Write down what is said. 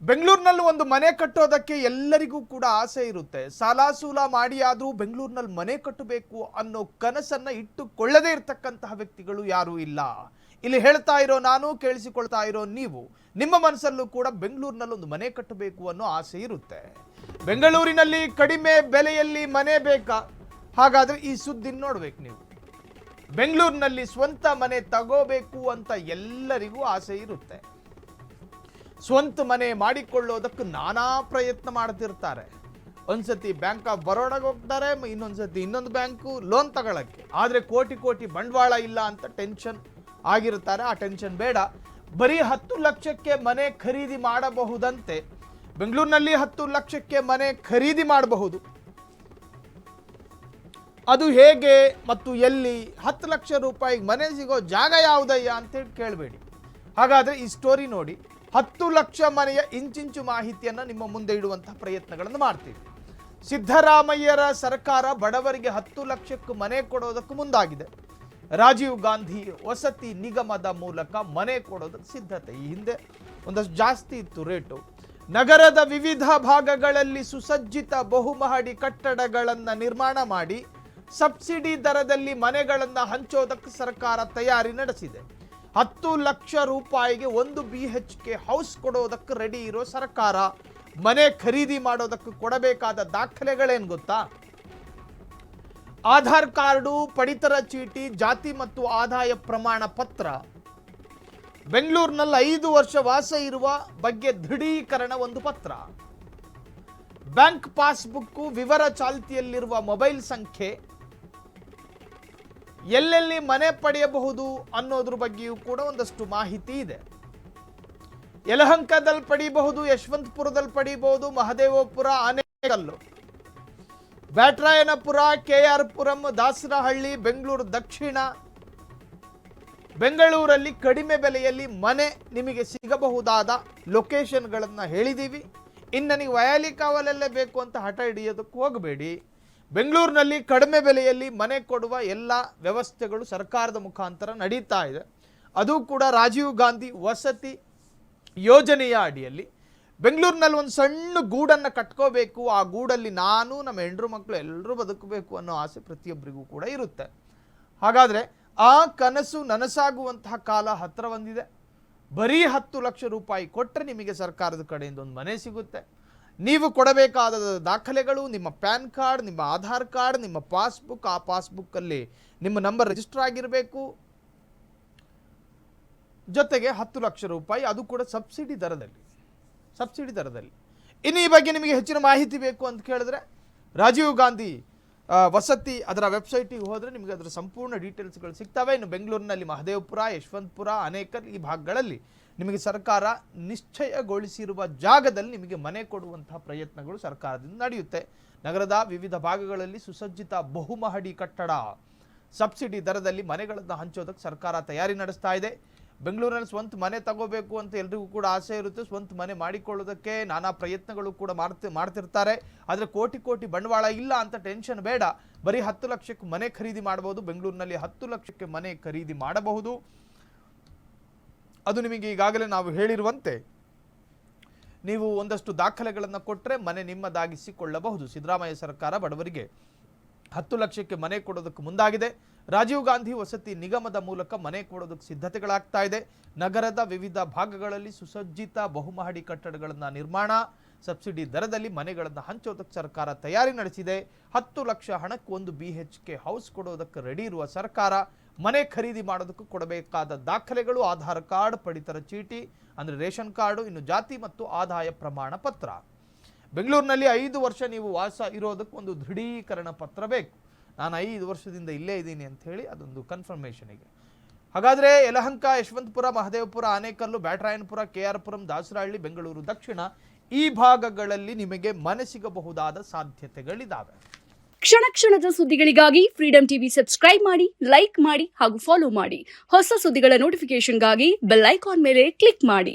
ಬೆಂಗಳೂರಿನಲ್ಲಿ ಒಂದು ಮನೆ ಕಟ್ಟೋದಕ್ಕೆ ಎಲ್ಲರಿಗೂ ಕೂಡ ಆಸೆ ಇರುತ್ತೆ. ಸಾಲ ಸೂಲ ಮಾಡಿ ಆದರೂ ಬೆಂಗಳೂರಿನಲ್ಲಿ ಮನೆ ಕಟ್ಟಬೇಕು ಅನ್ನೋ ಕನಸನ್ನ ಇಟ್ಟುಕೊಳ್ಳದೇ ಇರತಕ್ಕಂತಹ ವ್ಯಕ್ತಿಗಳು ಯಾರೂ ಇಲ್ಲ. ಇಲ್ಲಿ ಹೇಳ್ತಾ ಇರೋ ನಾನು, ಕೇಳಿಸಿಕೊಳ್ತಾ ಇರೋ ನೀವು, ನಿಮ್ಮ ಮನಸ್ಸಲ್ಲೂ ಕೂಡ ಬೆಂಗಳೂರಿನಲ್ಲಿ ಒಂದು ಮನೆ ಕಟ್ಟಬೇಕು ಅನ್ನೋ ಆಸೆ ಇರುತ್ತೆ. ಬೆಂಗಳೂರಿನಲ್ಲಿ ಕಡಿಮೆ ಬೆಲೆಯಲ್ಲಿ ಮನೆ ಬೇಕಾ? ಹಾಗಾದ್ರೆ ಈ ಸುದ್ದಿ ನೋಡ್ಬೇಕು ನೀವು. ಬೆಂಗಳೂರಿನಲ್ಲಿ ಸ್ವಂತ ಮನೆ ತಗೋಬೇಕು ಅಂತ ಎಲ್ಲರಿಗೂ ಆಸೆ ಇರುತ್ತೆ. ಸ್ವಂತ ಮನೆ ಮಾಡಿಕೊಳ್ಳೋದಕ್ಕೆ ನಾನಾ ಪ್ರಯತ್ನ ಮಾಡ್ತಿರ್ತಾರೆ. ಒಂದ್ಸತಿ ಬ್ಯಾಂಕ್ ಆಫ್ ಬರೋಡಾಗೆ ಹೋಗ್ತಾರೆ, ಇನ್ನೊಂದ್ಸತಿ ಇನ್ನೊಂದು ಬ್ಯಾಂಕು ಲೋನ್ ತಗೊಳಕ್ಕೆ. ಆದರೆ ಕೋಟಿ ಕೋಟಿ ಬಂಡವಾಳ ಇಲ್ಲ ಅಂತ ಟೆನ್ಷನ್ ಆಗಿರ್ತಾರೆ. ಆ ಟೆನ್ಷನ್ ಬೇಡ. ಬರೀ 10 ಲಕ್ಷಕ್ಕೆ ಮನೆ ಖರೀದಿ ಮಾಡಬಹುದಂತೆ. ಬೆಂಗಳೂರಿನಲ್ಲಿ 10 ಲಕ್ಷಕ್ಕೆ ಮನೆ ಖರೀದಿ ಮಾಡಬಹುದು. ಅದು ಹೇಗೆ ಮತ್ತು ಎಲ್ಲಿ? 10 ಲಕ್ಷ ರೂಪಾಯಿಗೆ ಮನೆ ಸಿಗೋ ಜಾಗ ಯಾವುದಯ್ಯ ಅಂತೇಳಿ ಕೇಳಬೇಡಿ. ಹಾಗಾದರೆ ಈ ಸ್ಟೋರಿ ನೋಡಿ. 10 ಲಕ್ಷ ಮನೆಯ ಇಂಚಿಂಚು ಮಾಹಿತಿಯನ್ನು ನಿಮ್ಮ ಮುಂದೆ ಇಡುವಂತಹ ಪ್ರಯತ್ನಗಳನ್ನು ಮಾಡ್ತೀವಿ. ಸಿದ್ದರಾಮಯ್ಯರ ಸರ್ಕಾರ ಬಡವರಿಗೆ 10 ಲಕ್ಷಕ್ಕೆ ಮನೆ ಕೊಡೋದಕ್ಕೆ ಮುಂದಾಗಿದೆ. ರಾಜೀವ್ ಗಾಂಧಿ ವಸತಿ ನಿಗಮದ ಮೂಲಕ ಮನೆ ಕೊಡೋದಕ್ಕೆ ಸಿದ್ಧತೆ. ಈ ಹಿಂದೆ ಒಂದಷ್ಟು ಜಾಸ್ತಿ ಇತ್ತು ರೇಟು. ನಗರದ ವಿವಿಧ ಭಾಗಗಳಲ್ಲಿ ಸುಸಜ್ಜಿತ ಬಹುಮಹಡಿ ಕಟ್ಟಡಗಳನ್ನು ನಿರ್ಮಾಣ ಮಾಡಿ ಸಬ್ಸಿಡಿ ದರದಲ್ಲಿ ಮನೆಗಳನ್ನು ಹಂಚೋದಕ್ಕೆ ಸರ್ಕಾರ ತಯಾರಿ ನಡೆಸಿದೆ. 10 ಲಕ್ಷ ರೂಪಾಯಿಗೆ 1 BHK ಹೌಸ್ ಕೊಡೋದಕ್ಕೆ ರೆಡಿ ಇರೋ ಸರ್ಕಾರ ಮನೆ ಖರೀದಿ ಮಾಡೋದಕ್ಕೆ ಕೊಡಬೇಕಾದ ದಾಖಲೆಗಳೇನು ಗೊತ್ತಾ? ಆಧಾರ್ ಕಾರ್ಡು, ಪಡಿತರ ಚೀಟಿ, ಜಾತಿ ಮತ್ತು ಆದಾಯ ಪ್ರಮಾಣ ಪತ್ರ, ಬೆಂಗಳೂರಿನಲ್ಲಿ 5 ವರ್ಷ ವಾಸ ಇರುವ ಬಗ್ಗೆ ದೃಢೀಕರಣ ಒಂದು ಪತ್ರ, ಬ್ಯಾಂಕ್ ಪಾಸ್ಬುಕ್, ವಿವರ ಚಾಲ್ತಿಯಲ್ಲಿರುವ ಮೊಬೈಲ್ ಸಂಖ್ಯೆ, ಎಲ್ಲೆಲ್ಲಿ ಮನೆ ಪಡೆಯಬಹುದು ಅನ್ನೋದ್ರ ಬಗ್ಗೆಯೂ ಕೂಡ ಒಂದಷ್ಟು ಮಾಹಿತಿ ಇದೆ. ಯಲಹಂಕದಲ್ಲಿ ಪಡೆಯಬಹುದು, ಯಶವಂತಪುರದಲ್ಲಿ ಪಡೆಯಬಹುದು, ಮಹದೇವಪುರ, ಆನೇಕಲ್ಲು, ಬ್ಯಾಟರಾಯನಪುರ, KR ಪುರಂ, ದಾಸರಹಳ್ಳಿ, ಬೆಂಗಳೂರು ದಕ್ಷಿಣ. ಬೆಂಗಳೂರಲ್ಲಿ ಕಡಿಮೆ ಬೆಲೆಯಲ್ಲಿ ಮನೆ ನಿಮಗೆ ಸಿಗಬಹುದಾದ ಲೊಕೇಶನ್ಗಳನ್ನು ಹೇಳಿದ್ದೀವಿ. ಇನ್ನು ನನಗೆ ವಯಾಲಿ ಕಾವಲಲ್ಲೇ ಬೇಕು ಅಂತ ಹಠ ಹಿಡಿಯೋದಕ್ಕೆ ಹೋಗಬೇಡಿ. ಬೆಂಗಳೂರಿನಲ್ಲಿ ಕಡಿಮೆ ಬೆಲೆಯಲ್ಲಿ ಮನೆ ಕೊಡುವ ಎಲ್ಲ ವ್ಯವಸ್ಥೆಗಳು ಸರ್ಕಾರದ ಮುಖಾಂತರ ನಡೀತಾ ಇದೆ. ಅದು ಕೂಡ ರಾಜೀವ್ ಗಾಂಧಿ ವಸತಿ ಯೋಜನೆಯ ಅಡಿಯಲ್ಲಿ. ಬೆಂಗಳೂರಿನಲ್ಲಿ ಒಂದು ಸಣ್ಣ ಗೂಡನ್ನು ಕಟ್ಕೋಬೇಕು. ಆ ಗೂಡಲ್ಲಿ ನಾನು, ನಮ್ಮ ಹೆಂಡ್ರು ಮಕ್ಕಳು ಎಲ್ಲರೂ ಬದುಕಬೇಕು ಅನ್ನೋ ಆಸೆ ಪ್ರತಿಯೊಬ್ಬರಿಗೂ ಕೂಡ ಇರುತ್ತೆ. ಹಾಗಾದರೆ ಆ ಕನಸು ನನಸಾಗುವಂತಹ ಕಾಲ ಹತ್ತಿರ ಬಂದಿದೆ. ಬರೀ 10 ಲಕ್ಷ ರೂಪಾಯಿ ಕೊಟ್ಟರೆ ನಿಮಗೆ ಸರ್ಕಾರದ ಕಡೆಯಿಂದ ಒಂದು ಮನೆ ಸಿಗುತ್ತೆ. ನೀವು ಕೊಡಬೇಕಾದ ದಾಖಲೆಗಳು ನಿಮ್ಮ ಪ್ಯಾನ್ ಕಾರ್ಡ್, ನಿಮ್ಮ ಆಧಾರ್ ಕಾರ್ಡ್, ನಿಮ್ಮ ಪಾಸ್ಬುಕ್. ಆ ಪಾಸ್ಬುಕ್ಕಲ್ಲಿ ನಿಮ್ಮ ನಂಬರ್ ರಿಜಿಸ್ಟರ್ ಆಗಿರಬೇಕು. ಜೊತೆಗೆ 10 ಲಕ್ಷ ರೂಪಾಯಿ, ಅದು ಕೂಡ ಸಬ್ಸಿಡಿ ದರದಲ್ಲಿ. ಇನ್ನು ಈ ಬಗ್ಗೆ ನಿಮಗೆ ಹೆಚ್ಚಿನ ಮಾಹಿತಿ ಬೇಕು ಅಂತ ಕೇಳಿದ್ರೆ ರಾಜೀವ್ ಗಾಂಧಿ ವಸತಿ ಅದರ ವೆಬ್ಸೈಟಿಗೆ ಹೋದರೆ ನಿಮಗೆ ಅದರ ಸಂಪೂರ್ಣ ಡೀಟೇಲ್ಸ್ಗಳು ಸಿಗ್ತವೆ. ಇನ್ನು ಬೆಂಗಳೂರಿನಲ್ಲಿ ಮಹದೇವಪುರ, ಯಶವಂತಪುರ, ಆನೇಕಲ್ ಈ ಭಾಗಗಳಲ್ಲಿ ನಿಮಗೆ ಸರ್ಕಾರ ನಿಶ್ಚಯಗೊಳಿಸಿರುವ ಜಾಗದಲ್ಲಿ ನಿಮಗೆ ಮನೆ ಕೊಡುವಂತಹ ಪ್ರಯತ್ನಗಳು ಸರ್ಕಾರದಿಂದ ನಡೆಯುತ್ತೆ. ನಗರದ ವಿವಿಧ ಭಾಗಗಳಲ್ಲಿ ಸುಸಜ್ಜಿತ ಬಹುಮಹಡಿ ಕಟ್ಟಡ ಸಬ್ಸಿಡಿ ದರದಲ್ಲಿ ಮನೆಗಳನ್ನು ಹಂಚೋದಕ್ಕೆ ಸರ್ಕಾರ ತಯಾರಿ ನಡೆಸ್ತಾ ಇದೆ. ಬೆಂಗಳೂರಿನಲ್ಲಿ ಸ್ವಂತ ಮನೆ ತಗೋಬೇಕು ಅಂತ ಎಲ್ರಿಗೂ ಕೂಡ ಆಸೆ ಇರುತ್ತೆ. ಸ್ವಂತ ಮನೆ ಮಾಡಿಕೊಳ್ಳೋದಕ್ಕೆ ನಾನಾ ಪ್ರಯತ್ನಗಳು ಕೂಡ ಮಾಡ್ತಿರ್ತಾರೆ. ಆದರೆ ಕೋಟಿ ಕೋಟಿ ಬಂಡವಾಳ ಇಲ್ಲ ಅಂತ ಟೆನ್ಷನ್ ಬೇಡ. ಬರೀ 10 ಲಕ್ಷಕ್ಕೆ ಮನೆ ಖರೀದಿ ಮಾಡಬಹುದು. ಬೆಂಗಳೂರಿನಲ್ಲಿ 10 ಲಕ್ಷಕ್ಕೆ ಮನೆ ಖರೀದಿ ಮಾಡಬಹುದು. ಅದು ನಿಮಗೆ ಈಗಾಗಲೇ ನಾವು ಹೇಳಿರುವಂತೆ ನೀವು ಒಂದಷ್ಟು ದಾಖಲೆಗಳನ್ನು ಕೊಟ್ಟರೆ ಮನೆ ನಿಮ್ಮದಾಗಿಸಿಕೊಳ್ಳಬಹುದು. ಸಿದ್ದರಾಮಯ್ಯ ಸರ್ಕಾರ ಬಡವರಿಗೆ 10 ಲಕ್ಷಕ್ಕೆ ಮನೆ ಕೊಡೋದಕ್ಕೆ ಮುಂದಾಗಿದೆ. ರಾಜೀವ್ ಗಾಂಧಿ ವಸತಿ ನಿಗಮದ ಮೂಲಕ ಮನೆ ಕೊಡೋದಕ್ಕೆ ಸಿದ್ಧತೆಗಳಾಗ್ತಾ ಇದೆ. ನಗರದ ವಿವಿಧ ಭಾಗಗಳಲ್ಲಿ ಸುಸಜ್ಜಿತ ಬಹುಮಹಡಿ ಕಟ್ಟಡಗಳನ್ನು ನಿರ್ಮಾಣ, ಸಬ್ಸಿಡಿ ದರದಲ್ಲಿ ಮನೆಗಳನ್ನು ಹಂಚೋದಕ್ಕೆ ಸರ್ಕಾರ ತಯಾರಿ ನಡೆಸಿದೆ. 10 ಲಕ್ಷ ಹಣಕ್ಕೆ 1 BHK ಹೌಸ್ ಕೊಡೋದಕ್ಕೆ ರೆಡಿ ಇರುವ ಸರ್ಕಾರ ಮನೆ ಖರೀದಿ ಮಾಡೋದಕ್ಕೆ ಕೊಡಬೇಕಾದ ದಾಖಲೆಗಳು ಆಧಾರ್ ಕಾರ್ಡ್, ಪಡಿತರ ಚೀಟಿ ಅಂದರೆ ರೇಷನ್ ಕಾರ್ಡು, ಇನ್ನು ಜಾತಿ ಮತ್ತು ಆದಾಯ ಪ್ರಮಾಣ ಪತ್ರ. ಬೆಂಗಳೂರಿನಲ್ಲಿ 5 ವರ್ಷ ನೀವು ವಾಸ ಇರೋದಕ್ಕೆ ಒಂದು ದೃಢೀಕರಣ ಪತ್ರ ಬೇಕು. ನಾನು 5 ವರ್ಷದಿಂದ ಇಲ್ಲೇ ಇದ್ದೀನಿ ಅಂತ ಹೇಳಿ ಅದೊಂದು ಕನ್ಫರ್ಮೇಷನಿಗೆ. ಹಾಗಾದರೆ ಯಲಹಂಕ, ಯಶವಂತಪುರ, ಮಹದೇವಪುರ, ಆನೇಕಲ್ಲು, ಬ್ಯಾಟರಾಯನಪುರ, KR ಪುರಂ, ದಾಸರಹಳ್ಳಿ, ಬೆಂಗಳೂರು ದಕ್ಷಿಣ ಈ ಭಾಗಗಳಲ್ಲಿ ನಿಮಗೆ ಮನೆ ಸಿಗಬಹುದಾದ ಸಾಧ್ಯತೆಗಳಿದ್ದಾವೆ. ಕ್ಷಣ ಕ್ಷಣದ ಸುದ್ದಿಗಳಿಗಾಗಿ ಫ್ರೀಡಂ ಟಿವಿ ಸಬ್ಸ್ಕ್ರೈಬ್ ಮಾಡಿ, ಲೈಕ್ ಮಾಡಿ ಹಾಗೂ ಫಾಲೋ ಮಾಡಿ. ಹೊಸ ಸುದ್ದಿಗಳ ನೋಟಿಫಿಕೇಶನ್ಗಾಗಿ ಬೆಲ್ ಐಕಾನ್ ಮೇಲೆ ಕ್ಲಿಕ್ ಮಾಡಿ.